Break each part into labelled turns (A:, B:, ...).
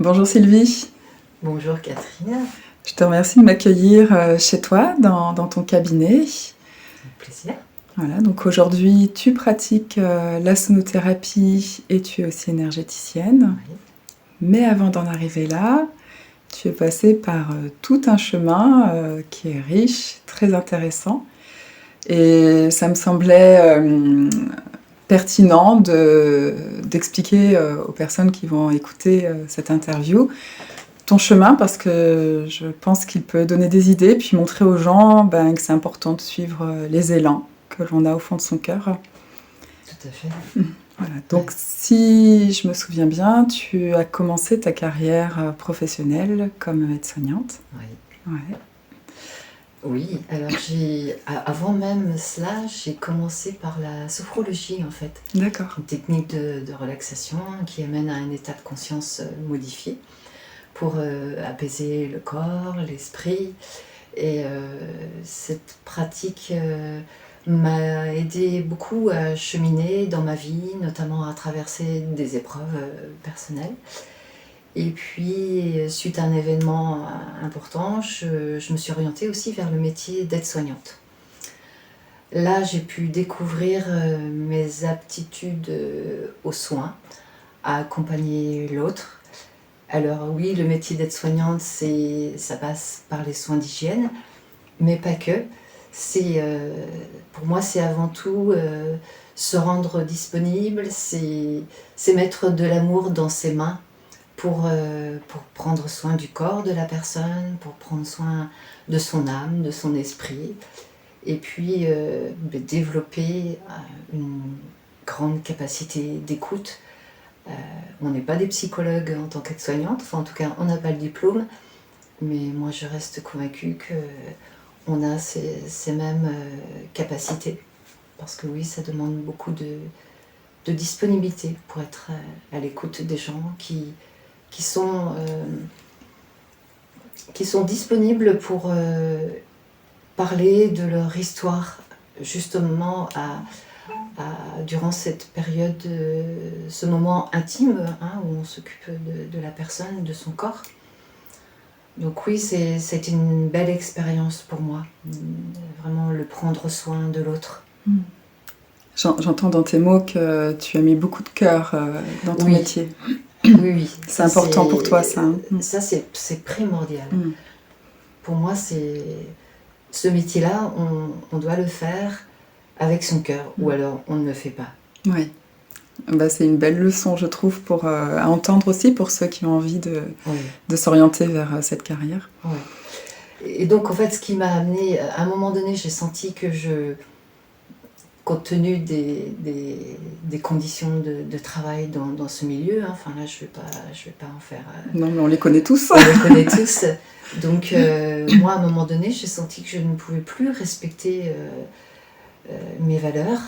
A: Bonjour Sylvie,
B: Bonjour Catherine,
A: je te remercie de m'accueillir chez toi, dans ton cabinet.
B: avec plaisir.
A: Voilà, donc aujourd'hui tu pratiques la sonothérapie et tu es aussi énergéticienne.
B: Oui,
A: Mais avant d'en arriver là, tu es passée par tout un chemin qui est riche, très intéressant. Et ça me semblait pertinent d'expliquer aux personnes qui vont écouter cette interview ton chemin parce que je pense qu'il peut donner des idées, puis montrer aux gens que c'est important de suivre les élans que l'on a au fond de son cœur.
B: tout à fait.
A: Voilà.
B: Ouais.
A: Donc, si je me souviens bien, tu as commencé ta carrière professionnelle comme aide-soignante.
B: Oui.
A: Ouais.
B: Oui, alors avant même cela, j'ai commencé par la sophrologie en fait,
A: D'accord.
B: une technique de relaxation qui amène à un état de conscience modifié pour apaiser le corps, l'esprit. Et cette pratique m'a aidé beaucoup à cheminer dans ma vie, notamment à traverser des épreuves personnelles. Et puis, suite à un événement important, je me suis orientée aussi vers le métier d'aide-soignante. Là, j'ai pu découvrir mes aptitudes aux soins, à accompagner l'autre. Alors oui, le métier d'aide-soignante, ça passe par les soins d'hygiène, mais pas que. Pour moi, c'est avant tout se rendre disponible, c'est mettre de l'amour dans ses mains pour prendre soin du corps de la personne, pour prendre soin de son âme, de son esprit, et puis développer une grande capacité d'écoute. On n'est pas des psychologues en tant qu'aide-soignante, enfin en tout cas on n'a pas le diplôme, mais moi je reste convaincue qu'on a ces mêmes capacités, parce que oui, ça demande beaucoup de disponibilité pour être à l'écoute des gens qui sont disponibles pour parler de leur histoire, justement durant cette période, ce moment intime où on s'occupe de la personne, de son corps. Donc oui, c'est une belle expérience pour moi, vraiment le prendre soin de l'autre.
A: J'entends dans tes mots que tu as mis beaucoup de cœur dans ton
B: Oui,
A: métier.
B: oui, oui.
A: C'est important pour toi, ça.
B: Ça, c'est primordial.
A: Mm.
B: Pour moi, ce métier-là, on doit le faire avec son cœur, ou alors on ne le fait pas.
A: Oui. C'est une belle leçon, je trouve, à entendre aussi pour ceux qui ont envie
B: Oui.
A: de s'orienter vers cette carrière.
B: Ouais. Et donc, en fait, ce qui m'a amené, à un moment donné, j'ai senti que compte tenu des conditions de travail dans ce milieu, enfin là, je vais pas en faire.
A: Non, mais on les connaît tous.
B: On les connaît tous. Donc, moi, à un moment donné, j'ai senti que je ne pouvais plus respecter mes valeurs.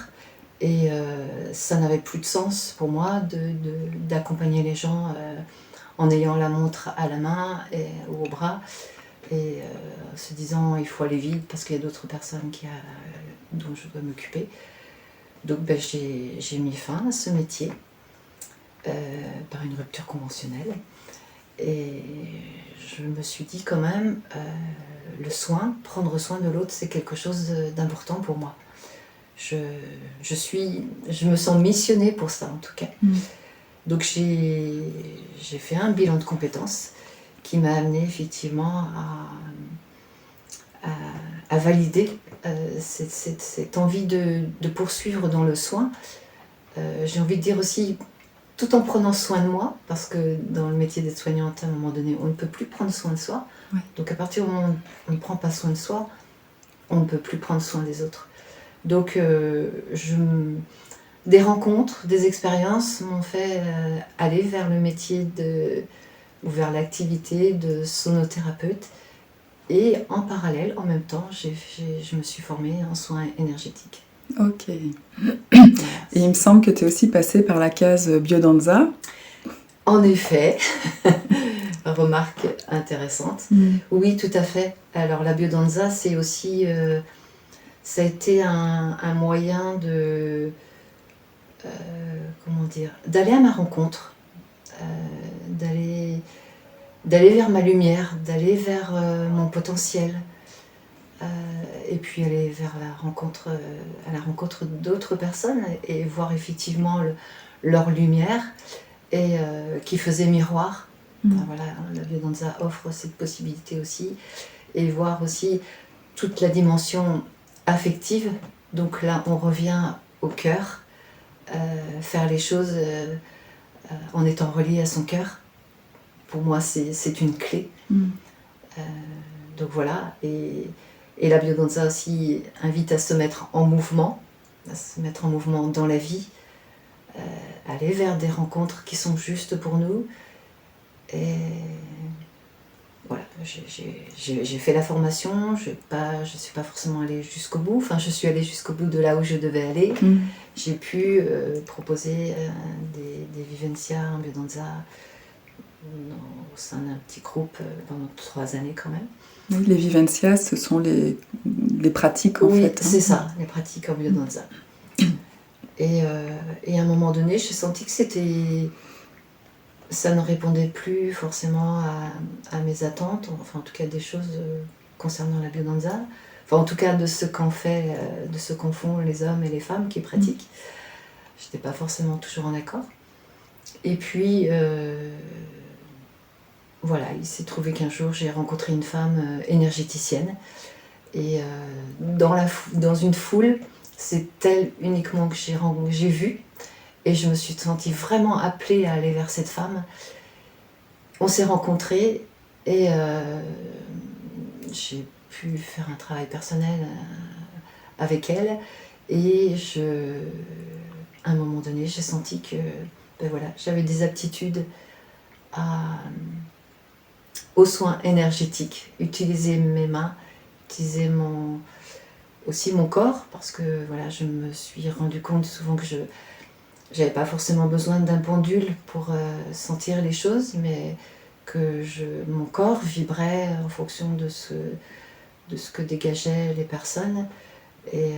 B: Et ça n'avait plus de sens pour moi d'accompagner les gens en ayant la montre à la main ou au bras, et se disant il faut aller vite parce qu'il y a d'autres personnes dont je dois m'occuper. Donc j'ai mis fin à ce métier par une rupture conventionnelle. Et je me suis dit quand même, prendre soin de l'autre, c'est quelque chose d'important pour moi. Je me sens missionnée pour ça en tout cas. Donc j'ai fait un bilan de compétences qui m'a amené effectivement à valider cette envie de poursuivre dans le soin. J'ai envie de dire aussi, tout en prenant soin de moi, parce que dans le métier d'aide-soignante, à un moment donné, on ne peut plus prendre soin de soi.
A: Ouais.
B: Donc à partir du moment où on ne prend pas soin de soi, on ne peut plus prendre soin des autres. Donc des rencontres, des expériences m'ont fait aller vers le métier ou vers l'activité de sonothérapeute. Et en parallèle, en même temps, je me suis formée en soins énergétiques.
A: Ok.
B: Voilà.
A: Et il me semble que tu es aussi passée par la case Biodanza.
B: En effet, remarque intéressante. Oui, tout à fait. Alors la biodanza, c'est aussi, ça a été un moyen d'aller à ma rencontre, d'aller d'aller vers ma lumière, d'aller vers mon potentiel. Et puis aller vers à la rencontre d'autres personnes et voir effectivement leur lumière et qui faisait miroir. Enfin, voilà, la biodanza offre cette possibilité aussi. Et voir aussi toute la dimension affective. Donc là, on revient au cœur, faire les choses en étant relié à son cœur. Pour moi, c'est une clé. Donc voilà, et la biodanza aussi invite à se mettre en mouvement dans la vie, aller vers des rencontres qui sont justes pour nous. Et voilà, j'ai fait la formation, je suis pas forcément allée jusqu'au bout, enfin je suis allée jusqu'au bout de là où je devais aller. J'ai pu proposer des vivencias en biodanza au sein d'un petit groupe pendant 3 années quand même.
A: Oui, les vivencias, ce sont les pratiques en fait.
B: Oui, c'est ça, les pratiques en biodanza. Et à un moment donné, j'ai senti que ça ne répondait plus forcément à mes attentes, enfin en tout cas des choses concernant la biodanza, enfin en tout cas de ce qu'en font les hommes et les femmes qui pratiquent. J'étais pas forcément toujours en accord. Et puis voilà, il s'est trouvé qu'un jour j'ai rencontré une femme énergéticienne et dans une foule, c'est elle uniquement que j'ai vue. Et je me suis sentie vraiment appelée à aller vers cette femme. On s'est rencontrés et j'ai pu faire un travail personnel avec elle. Et à un moment donné, j'ai senti que voilà, j'avais des aptitudes aux soins énergétiques. Utiliser mes mains, utiliser aussi mon corps. Parce que voilà, je me suis rendu compte souvent que j'avais pas forcément besoin d'un pendule pour sentir les choses, mais que mon corps vibrait en fonction de ce que dégageaient les personnes. Et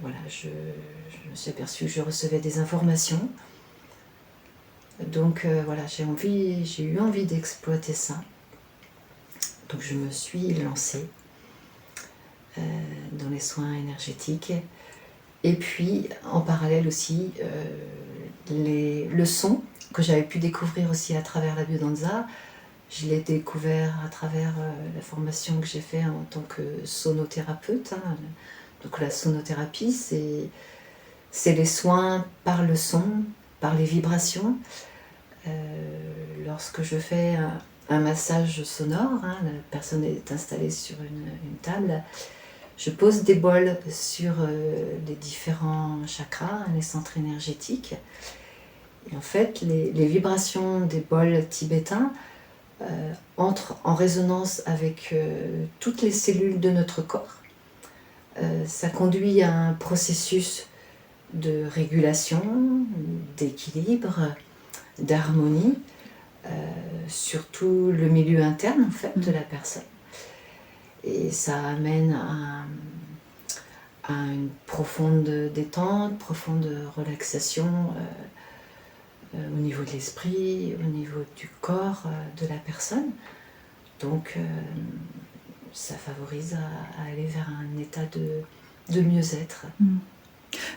B: voilà, je me suis aperçue que je recevais des informations. Donc voilà, j'ai eu envie d'exploiter ça. Donc je me suis lancée dans les soins énergétiques. Et puis, en parallèle aussi, le son que j'avais pu découvrir aussi à travers la biodanza, je l'ai découvert à travers la formation que j'ai faite en tant que sonothérapeute. Donc la sonothérapie, c'est les soins par le son, par les vibrations. Lorsque je fais un massage sonore, la personne est installée sur une table, je pose des bols sur les différents chakras, les centres énergétiques. Et en fait, les vibrations des bols tibétains entrent en résonance avec toutes les cellules de notre corps. Ça conduit à un processus de régulation, d'équilibre, d'harmonie, surtout le milieu interne en fait, de la personne. Et ça amène à une profonde détente, profonde relaxation au niveau de l'esprit, au niveau du corps de la personne. Donc ça favorise à aller vers un état de mieux-être.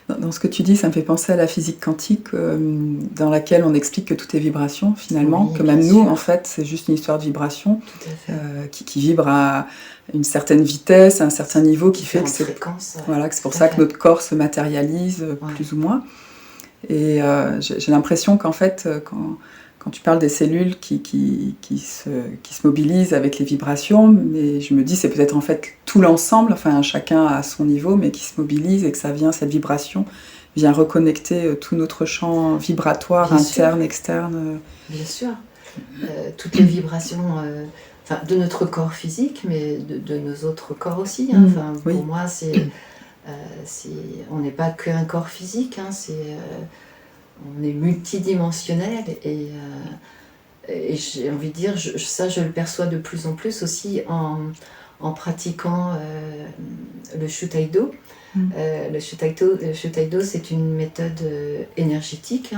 A: Dans ce que tu dis, ça me fait penser à la physique quantique, dans laquelle on explique que tout est vibration, finalement, que même nous, en fait, c'est juste une histoire de vibration qui vibre à une certaine vitesse, à un certain niveau, qui fait que c'est voilà, que c'est pour ça que notre corps se matérialise plus ou moins. Et j'ai l'impression qu'en fait, quand tu parles des cellules qui se mobilisent avec les vibrations, mais je me dis c'est peut-être en fait tout l'ensemble, enfin chacun à son niveau, mais qui se mobilise et que cette vibration vient reconnecter tout notre champ vibratoire, bien interne, sûr. Externe.
B: Bien sûr. Toutes les vibrations de notre corps physique, mais de nos autres corps aussi. Pour moi, on n'est pas qu'un corps physique, on est multidimensionnel et j'ai envie de dire, ça je le perçois de plus en plus aussi en pratiquant le Shutaido. Le Shutaido, c'est une méthode énergétique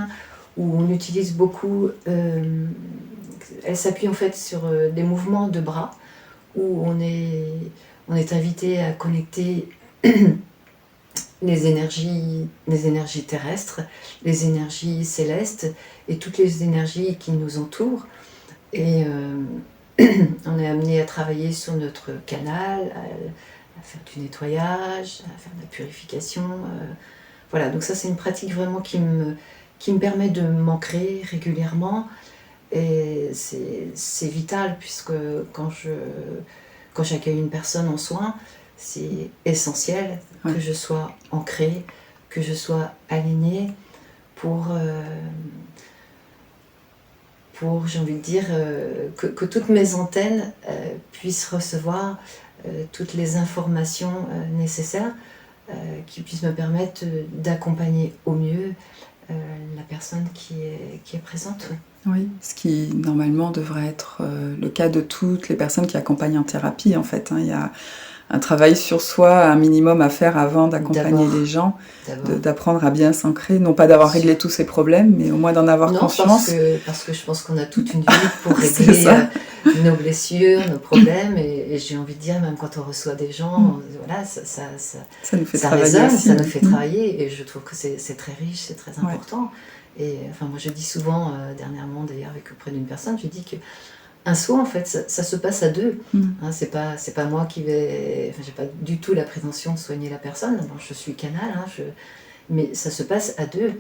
B: où on utilise beaucoup elle s'appuie en fait sur des mouvements de bras où on est invité à connecter les énergies terrestres, les énergies célestes et toutes les énergies qui nous entourent. Et on est amené à travailler sur notre canal, à faire du nettoyage, à faire de la purification. Voilà, donc ça c'est une pratique vraiment qui me permet de m'ancrer régulièrement. Et c'est vital puisque quand j'accueille une personne en soins, c'est essentiel que je sois ancrée, que je sois alignée pour j'ai envie de dire, que toutes mes antennes puissent recevoir toutes les informations nécessaires qui puissent me permettre d'accompagner au mieux la personne qui est présente.
A: Oui, ce qui normalement devrait être le cas de toutes les personnes qui accompagnent en thérapie en fait. Il y a un travail sur soi, un minimum à faire avant d'accompagner les gens, d'apprendre à bien s'ancrer, non pas d'avoir réglé tous ces problèmes, mais au moins d'en avoir conscience.
B: Parce que je pense qu'on a toute une vie pour régler nos blessures, nos problèmes, et j'ai envie de dire, même quand on reçoit des gens, voilà, ça
A: nous fait travailler
B: résonne,
A: aussi.
B: Ça nous fait travailler, et je trouve que c'est très riche, c'est très important. Et enfin, moi je dis souvent, dernièrement d'ailleurs auprès d'une personne, je dis que un soin, en fait, ça se passe à deux. Hein, c'est pas moi qui vais... Enfin, j'ai pas du tout la prétention de soigner la personne. Bon, je suis canal, mais ça se passe à deux.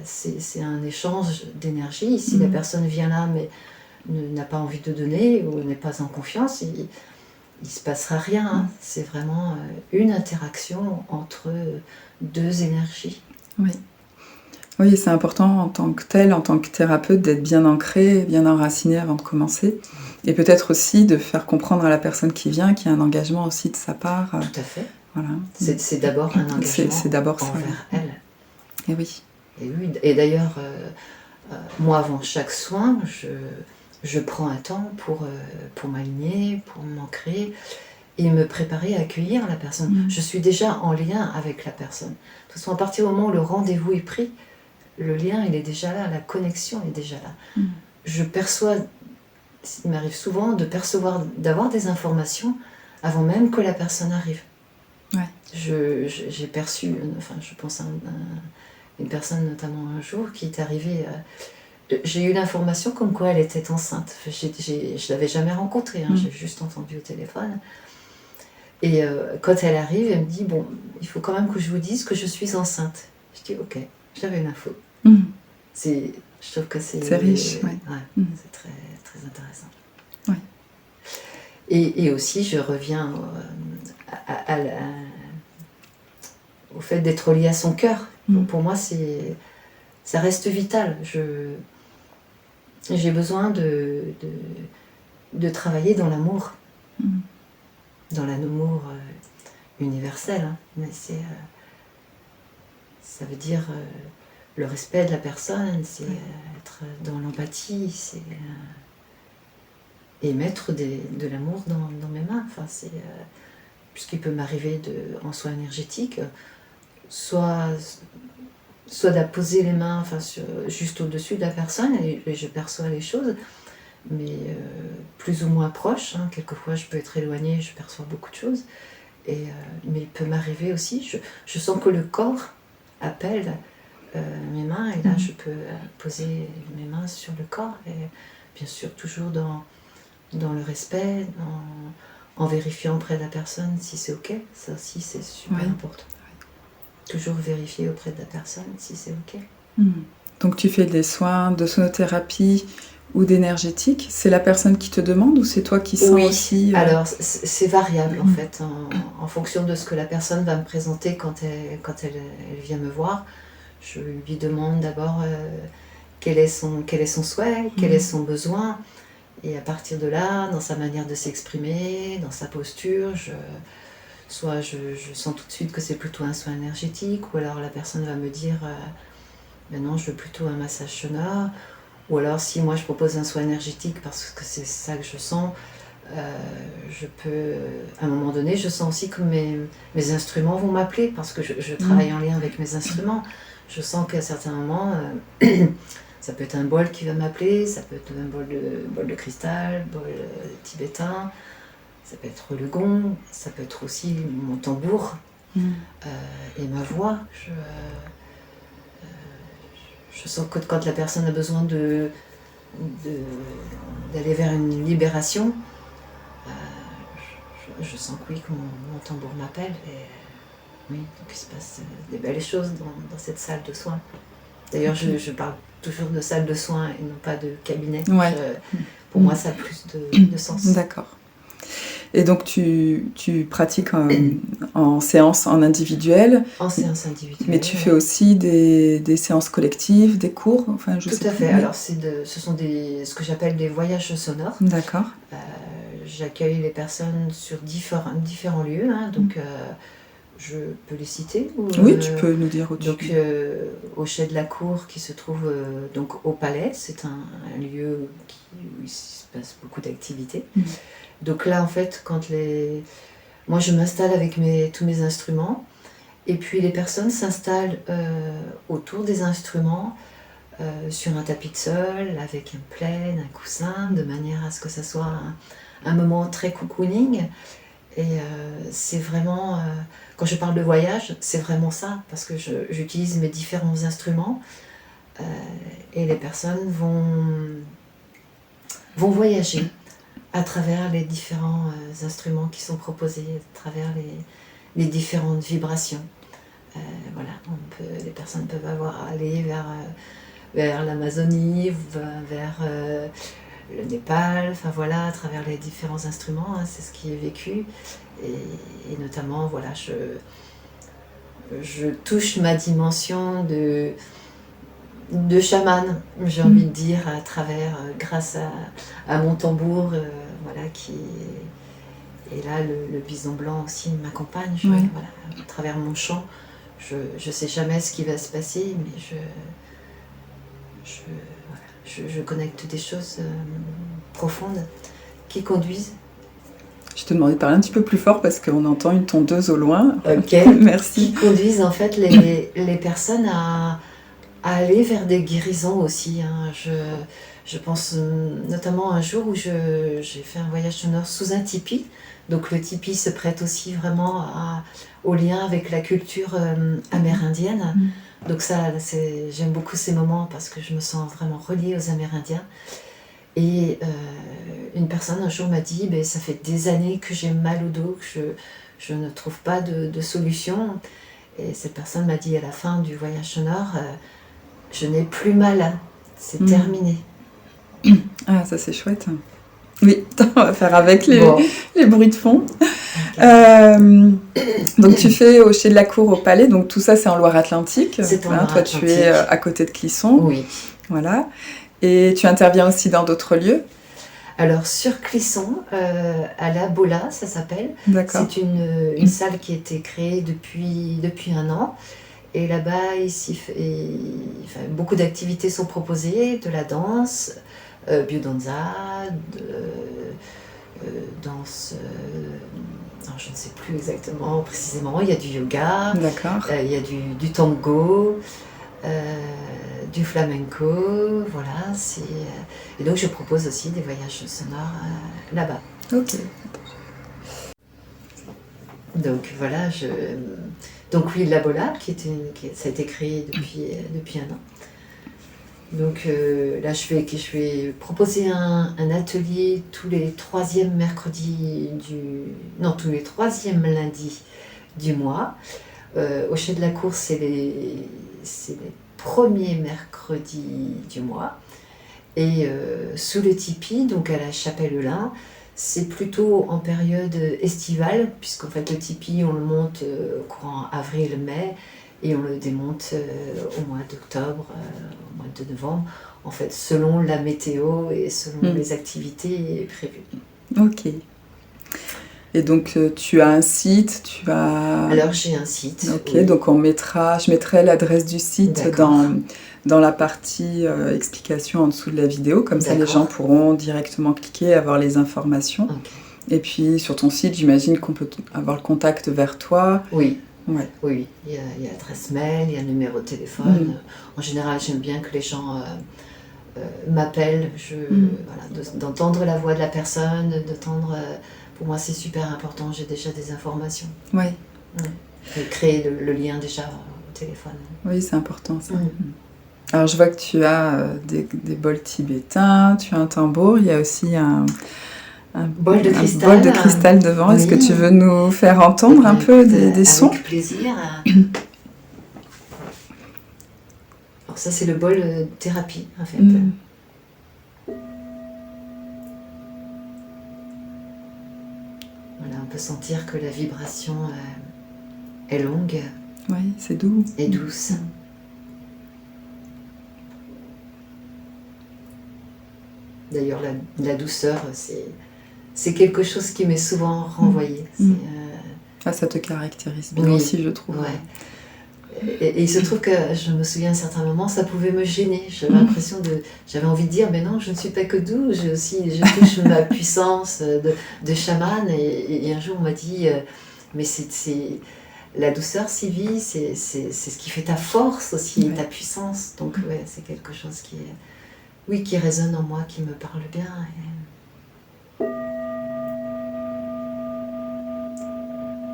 B: C'est un échange d'énergie. Si la personne vient là, mais n'a pas envie de donner ou n'est pas en confiance, il se passera rien. C'est vraiment une interaction entre deux énergies.
A: Oui. Oui, c'est important en tant que tel, en tant que thérapeute, d'être bien ancré, bien enraciné avant de commencer. Et peut-être aussi de faire comprendre à la personne qui vient qu'il y a un engagement aussi de sa part.
B: Tout à fait.
A: Voilà.
B: C'est d'abord un engagement
A: c'est d'abord ça,
B: envers elle.
A: Et oui.
B: Et d'ailleurs, moi, avant chaque soin, je prends un temps pour m'aligner, pour m'ancrer et me préparer à accueillir la personne. Je suis déjà en lien avec la personne. De toute façon, à partir du moment où le rendez-vous est pris, le lien, il est déjà là, la connexion est déjà là. Je perçois, il m'arrive souvent d'avoir des informations avant même que la personne arrive.
A: Ouais.
B: J'ai perçu, je pense à une personne notamment un jour qui est arrivée, j'ai eu l'information comme quoi elle était enceinte. Je ne l'avais jamais rencontrée, j'ai juste entendu au téléphone. Et quand elle arrive, elle me dit, bon, il faut quand même que je vous dise que je suis enceinte. Je dis, ok, j'avais l'info. Je trouve que c'est
A: riche,
B: c'est très, très intéressant.
A: Ouais.
B: Et aussi, je reviens au fait d'être lié à son cœur. Pour moi, ça reste vital. J'ai besoin de travailler dans l'amour. Dans l'amour universel. Mais ça veut dire le respect de la personne, c'est être dans l'empathie, c'est et mettre de l'amour dans mes mains. Enfin, puisqu'il peut m'arriver en soins énergétiques, soit d'apposer les mains juste au-dessus de la personne et je perçois les choses, mais plus ou moins proche. Quelquefois, je peux être éloignée, je perçois beaucoup de choses. Mais il peut m'arriver aussi, je sens que le corps appelle mes mains, et là je peux poser mes mains sur le corps, et bien sûr toujours dans le respect, en vérifiant auprès de la personne si c'est ok. Ça aussi c'est super important. Toujours vérifier auprès de la personne si c'est ok.
A: Donc tu fais des soins de sonothérapie ou d'énergétique, c'est la personne qui te demande ou c'est toi qui sens aussi
B: alors c'est variable en fait, en fonction de ce que la personne va me présenter quand elle vient me voir. Je lui demande d'abord quel est son souhait, quel est son besoin, et à partir de là, dans sa manière de s'exprimer, dans sa posture, soit je sens tout de suite que c'est plutôt un soin énergétique, ou alors la personne va me dire non, je veux plutôt un massage sonore. Ou alors si moi je propose un soin énergétique parce que c'est ça que je sens, je peux, à un moment donné, je sens aussi que mes instruments vont m'appeler parce que je travaille en lien avec mes instruments. Je sens qu'à certains moments, Ça peut être un bol qui va m'appeler, ça peut être un bol de cristal, bol tibétain, ça peut être le gong, ça peut être aussi mon tambour et ma voix. Je sens que quand la personne a besoin d'aller vers une libération, je sens que oui, que mon tambour m'appelle. Et oui, donc il se passe des belles choses dans cette salle de soins. D'ailleurs, je parle toujours de salle de soins et non pas de cabinet.
A: Ouais.
B: Pour moi, ça a plus de sens.
A: D'accord. Et donc, tu pratiques en séance en individuel.
B: En séance individuelle.
A: Mais tu fais aussi des séances collectives, des cours, enfin,
B: Tout à fait. Alors, ce sont ce que j'appelle des voyages sonores.
A: D'accord.
B: J'accueille les personnes sur différents lieux. Hein, donc, je peux les citer
A: oui, tu peux nous dire au-dessus.
B: Donc, au Chai de la Cour, qui se trouve donc au Palais. C'est un lieu où il se passe beaucoup d'activités. Donc là, en fait, moi, je m'installe avec tous mes instruments, et puis les personnes s'installent autour des instruments, sur un tapis de sol, avec un plaid, un coussin, de manière à ce que ça soit un moment très cocooning. Et c'est vraiment, quand je parle de voyage, c'est vraiment ça, parce que j'utilise mes différents instruments, et les personnes vont voyager à travers les différents instruments qui sont proposés, à travers les différentes vibrations. Voilà, les personnes peuvent aller vers l'Amazonie, vers le Népal, enfin voilà, à travers les différents instruments, hein, c'est ce qui est vécu. Et notamment, voilà, je touche ma dimension de chaman, j'ai envie de dire, à travers, grâce à mon tambour, voilà, et là le bison blanc aussi m'accompagne, voilà, à travers mon chant. Je sais jamais ce qui va se passer, mais je connecte des choses profondes qui conduisent.
A: Je te demandais de parler un petit peu plus fort parce qu'on entend une tondeuse au loin.
B: Ok.
A: Merci.
B: Qui conduisent en fait les personnes à aller vers des guérisons aussi. Hein. Je pense notamment un jour où j'ai fait un voyage sonore sous un tipi. Donc le tipi se prête aussi vraiment au lien avec la culture amérindienne. Donc j'aime beaucoup ces moments parce que je me sens vraiment reliée aux Amérindiens. Et une personne un jour m'a dit, ça fait des années que j'ai mal au dos, que je ne trouve pas de solution. Et cette personne m'a dit à la fin du voyage sonore, je n'ai plus mal, c'est terminé.
A: Ah, ça c'est chouette. Oui, on va faire avec les bruits de fond. Okay. Donc tu fais au Chai de la Cour au Palais, donc tout ça c'est en Loire-Atlantique.
B: C'est en Loire-Atlantique.
A: Toi tu es à côté de Clisson.
B: Oui.
A: Voilà. Et tu interviens aussi dans d'autres lieux?
B: Alors sur Clisson, à la Bola, ça s'appelle.
A: D'accord.
B: C'est une salle qui a été créée depuis 1 an. Et là-bas, beaucoup d'activités sont proposées, de la danse, biodanza, danse, je ne sais plus exactement, précisément, il y a du yoga, il y a du tango, du flamenco, voilà. Et donc je propose aussi des voyages sonores là-bas.
A: Ok.
B: Donc voilà, donc oui, la Bola, ça a été créé depuis 1 an. Donc là, je vais proposer un atelier tous les 3e lundis du mois. Au Chai de la Cour, c'est les premiers mercredis du mois. Et sous le tipi, donc à la Chapelle-Lin, c'est plutôt en période estivale, puisqu'en fait le tipi, on le monte courant avril-mai, et on le démonte au mois d'octobre, au mois de novembre, en fait, selon la météo et selon les activités prévues.
A: Ok. Et donc, tu as un site,
B: Alors, j'ai un site.
A: Ok, oui. Donc je mettrai l'adresse du site dans la partie explication en dessous de la vidéo, comme ça les gens pourront directement cliquer et avoir les informations.
B: Okay.
A: Et puis, sur ton site, j'imagine qu'on peut avoir le contact vers toi.
B: Oui.
A: Ouais.
B: Oui, il y a l'adresse mail, il y a le numéro de téléphone. En général, j'aime bien que les gens m'appellent, voilà, d'entendre la voix de la personne, d'entendre... pour moi, c'est super important, j'ai déjà des informations.
A: Ouais.
B: Et créer le lien déjà au téléphone.
A: Oui, c'est important ça. Alors, je vois que tu as des bols tibétains, tu as un tambour, il y a aussi un
B: bol de cristal,
A: bol de cristal devant.
B: Oui.
A: Est-ce que tu veux nous faire entendre un peu des sons?
B: Avec plaisir. Alors ça, c'est le bol thérapie, en fait. Voilà, on peut sentir que la vibration est longue.
A: Oui, c'est doux.
B: Et douce. D'ailleurs, la douceur, c'est quelque chose qui m'est souvent renvoyé.
A: Ça te caractérise bien aussi, je trouve.
B: Ouais. Et il se trouve que je me souviens à un certain moment, ça pouvait me gêner. J'avais envie de dire, mais non, je ne suis pas que doux, je touche ma puissance de chaman. Et un jour, on m'a dit, mais c'est la douceur, Sylvie, c'est ce qui fait ta force aussi, ta puissance. Donc, ouais, c'est quelque chose qui résonne en moi, qui me parle bien.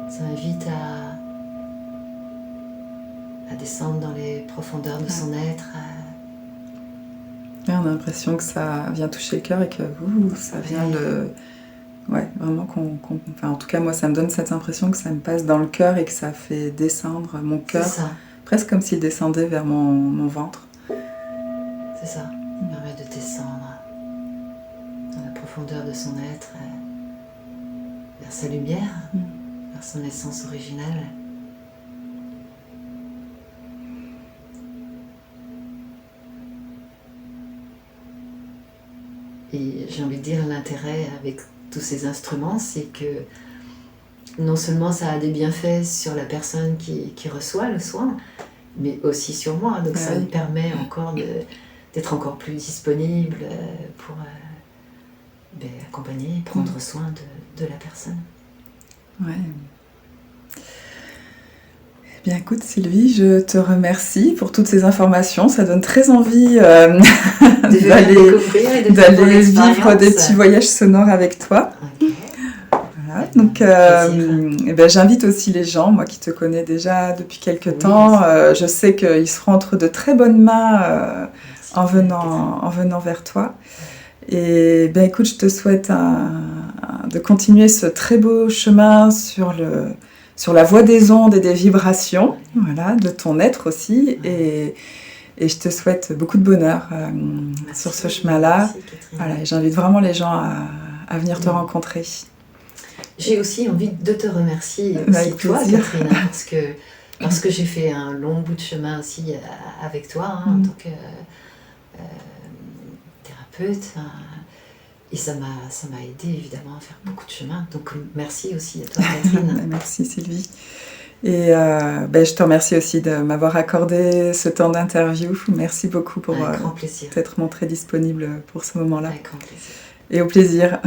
B: Ça m'invite à descendre dans les profondeurs de son être.
A: On a l'impression que ça vient toucher le cœur et que ça vient vraiment enfin, en tout cas, moi, ça me donne cette impression que ça me passe dans le cœur et que ça fait descendre mon cœur, presque comme s'il descendait vers mon ventre.
B: C'est ça. Ça permet de descendre dans la profondeur de son être, vers sa lumière, vers son essence originelle. Et j'ai envie de dire, l'intérêt avec tous ces instruments, c'est que non seulement ça a des bienfaits sur la personne qui reçoit le soin, mais aussi sur moi. Donc ça me permet encore d'être encore plus disponible pour accompagner, prendre soin de la personne.
A: Ouais. Eh bien, écoute Sylvie, je te remercie pour toutes ces informations. Ça donne très envie d'aller vivre des petits voyages sonores avec toi.
B: Okay.
A: Voilà. Donc, j'invite aussi les gens, moi qui te connais déjà depuis quelques temps, je sais qu'ils seront entre de très bonnes mains en venant vers toi. Et écoute, je te souhaite de continuer ce très beau chemin sur la voie des ondes et des vibrations, voilà, de ton être aussi. Et je te souhaite beaucoup de bonheur sur ce chemin-là. Voilà, et j'invite vraiment les gens à venir te rencontrer.
B: J'ai aussi envie de te remercier aussi toi, Catherine, parce que j'ai fait un long bout de chemin aussi avec toi, en tant que thérapeute. Et ça m'a aidé évidemment à faire beaucoup de chemin. Donc merci aussi à toi, Catherine.
A: Merci Sylvie. Et je te remercie aussi de m'avoir accordé ce temps d'interview. Merci beaucoup pour t'être montrée disponible pour ce moment-là.
B: Avec grand plaisir.
A: Et au plaisir.